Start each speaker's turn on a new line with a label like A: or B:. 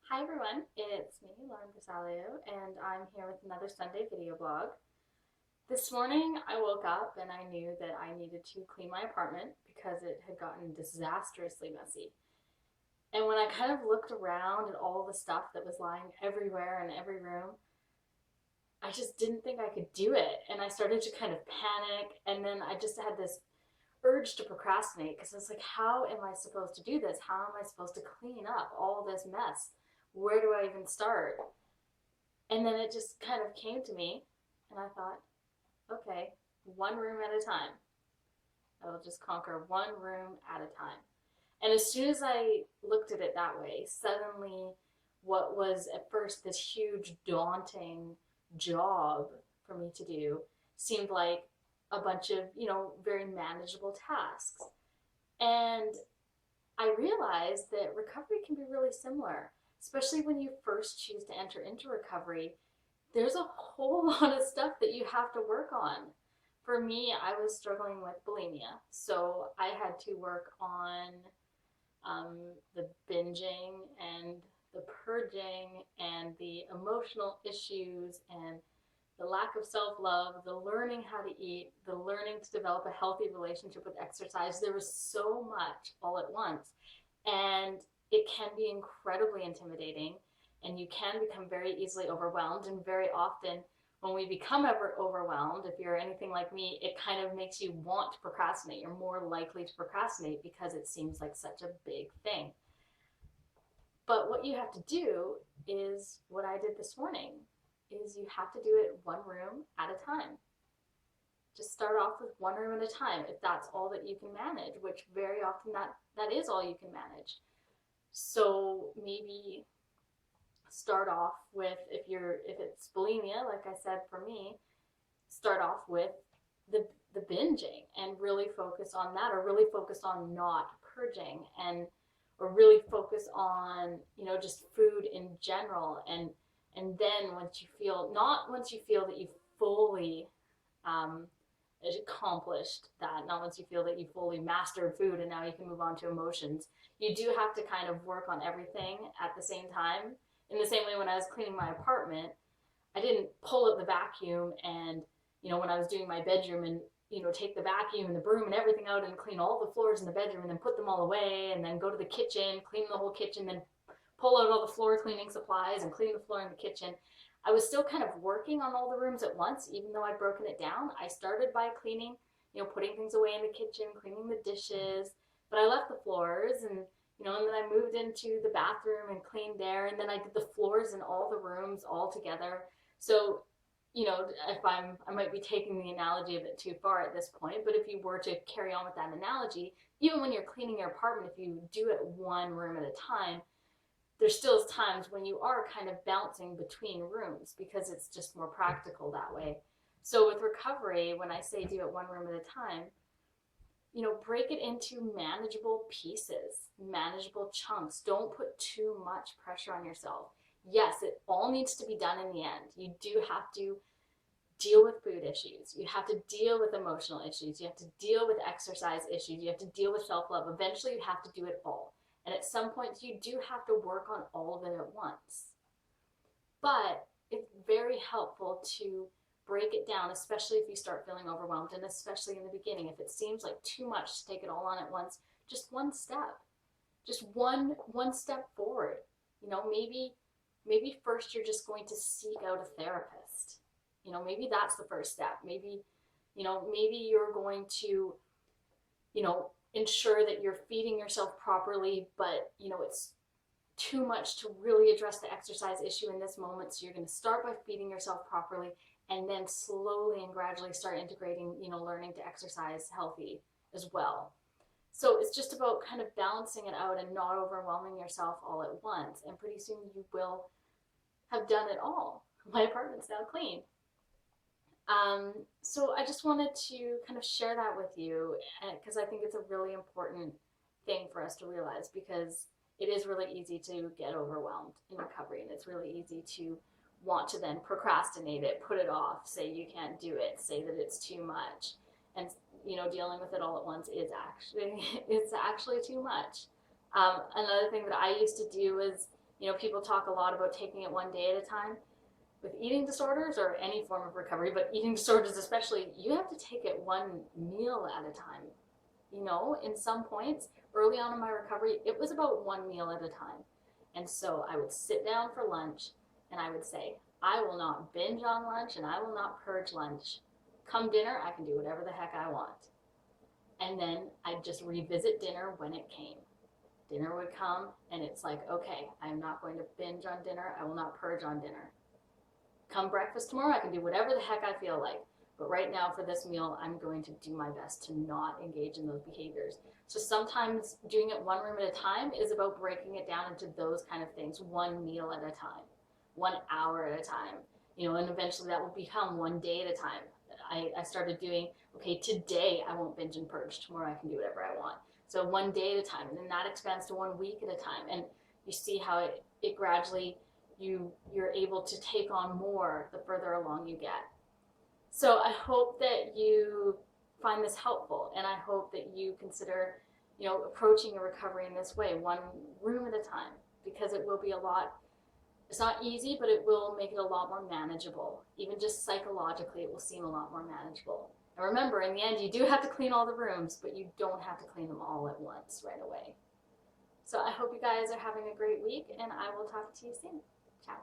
A: Hi everyone, it's me, Lauren Basalio, and I'm here with another Sunday video blog. This morning I woke up and I knew that I needed to clean my apartment because it had gotten disastrously messy. And when I kind of looked around at all the stuff that was lying everywhere in every room, I just didn't think I could do it. And I started to kind of panic, and then I just had this urge to procrastinate because I was like, how am I supposed to do this? How am I supposed to clean up all this mess? Where do I even start? And then it just kind of came to me, and I thought, okay, one room at a time. I will just conquer one room at a time. And as soon as I looked at it that way, suddenly what was at first this huge, daunting job for me to do seemed like a bunch of, very manageable tasks. And I realized that recovery can be really similar, especially when you first choose to enter into recovery. There's a whole lot of stuff that you have to work on. For me, I was struggling with bulimia, so I had to work on the binging and the purging and the emotional issues and the lack of self love, the learning how to eat, the learning to develop a healthy relationship with exercise. There was so much all at once. And it can be incredibly intimidating, and you can become very easily overwhelmed. And very often, when we become overwhelmed, if you're anything like me, it kind of makes you want to procrastinate. You're more likely to procrastinate because it seems like such a big thing. But what you have to do is what I did this morning is you have to do it one room at a time. Just start off with one room at a time if that's all that you can manage, which very often that is all you can manage. So maybe start off with, if it's bulimia, like I said, for me, start off with the binging and really focus on that, or really focus on not purging, and or really focus on just food in general. And then once you feel that you've fully um, accomplished that, not once you feel that you fully mastered food and now you can move on to emotions, you do have to kind of work on everything at the same time. In the same way, when I was cleaning my apartment, I didn't pull out the vacuum and, when I was doing my bedroom, and, take the vacuum and the broom and everything out and clean all the floors in the bedroom and then put them all away and then go to the kitchen, clean the whole kitchen, then pull out all the floor cleaning supplies and clean the floor in the kitchen. I was still kind of working on all the rooms at once, even though I'd broken it down. I started by cleaning, putting things away in the kitchen, cleaning the dishes, but I left the floors, and then I moved into the bathroom and cleaned there, and then I did the floors in all the rooms all together. So, if I might be taking the analogy a bit too far at this point, but if you were to carry on with that analogy, even when you're cleaning your apartment, if you do it one room at a time, there still is times when you are kind of bouncing between rooms because it's just more practical that way. So with recovery, when I say do it one room at a time, break it into manageable pieces, manageable chunks. Don't put too much pressure on yourself. Yes, it all needs to be done in the end. You do have to deal with food issues. You have to deal with emotional issues. You have to deal with exercise issues. You have to deal with self love. Eventually, you have to do it all. And at some point, you do have to work on all of it at once. But it's very helpful to break it down, especially if you start feeling overwhelmed, and especially in the beginning. If it seems like too much to take it all on at once, just one step. Just one step forward. Maybe first you're just going to seek out a therapist. Maybe that's the first step. Maybe you're going to, ensure that you're feeding yourself properly, but it's too much to really address the exercise issue in this moment. So you're going to start by feeding yourself properly, and then slowly and gradually start integrating, learning to exercise healthy as well. So it's just about kind of balancing it out and not overwhelming yourself all at once. And pretty soon you will have done it all. My apartment's now clean. So I just wanted to kind of share that with you because I think it's a really important thing for us to realize, because it is really easy to get overwhelmed in recovery, and it's really easy to want to then procrastinate it, put it off, say you can't do it, say that it's too much. And dealing with it all at once is actually it's actually too much. Another thing that I used to do is You know, people talk a lot about taking it one day at a time. With eating disorders or any form of recovery, but eating disorders especially, you have to take it one meal at a time. You know, in some points, early on in my recovery, it was about one meal at a time. And so I would sit down for lunch and I would say, I will not binge on lunch and I will not purge lunch. Come dinner, I can do whatever the heck I want. And then I'd just revisit dinner when it came. Dinner would come and it's like, okay, I'm not going to binge on dinner. I will not purge on dinner. Come breakfast tomorrow, I can do whatever the heck I feel like. But right now for this meal, I'm going to do my best to not engage in those behaviors. So sometimes doing it one room at a time is about breaking it down into those kind of things, one meal at a time, 1 hour at a time, you know, and eventually that will become one day at a time. I started doing, okay, today I won't binge and purge, tomorrow I can do whatever I want. So one day at a time, and then that expands to 1 week at a time. And you see how it gradually, you're able to take on more the further along you get. So I hope that you find this helpful, and I hope that you consider, you know, approaching a recovery in this way, one room at a time, because it will be a lot, it's not easy, but it will make it a lot more manageable. Even just psychologically, it will seem a lot more manageable. And remember, in the end, you do have to clean all the rooms, but you don't have to clean them all at once right away. So I hope you guys are having a great week, and I will talk to you soon. Ciao.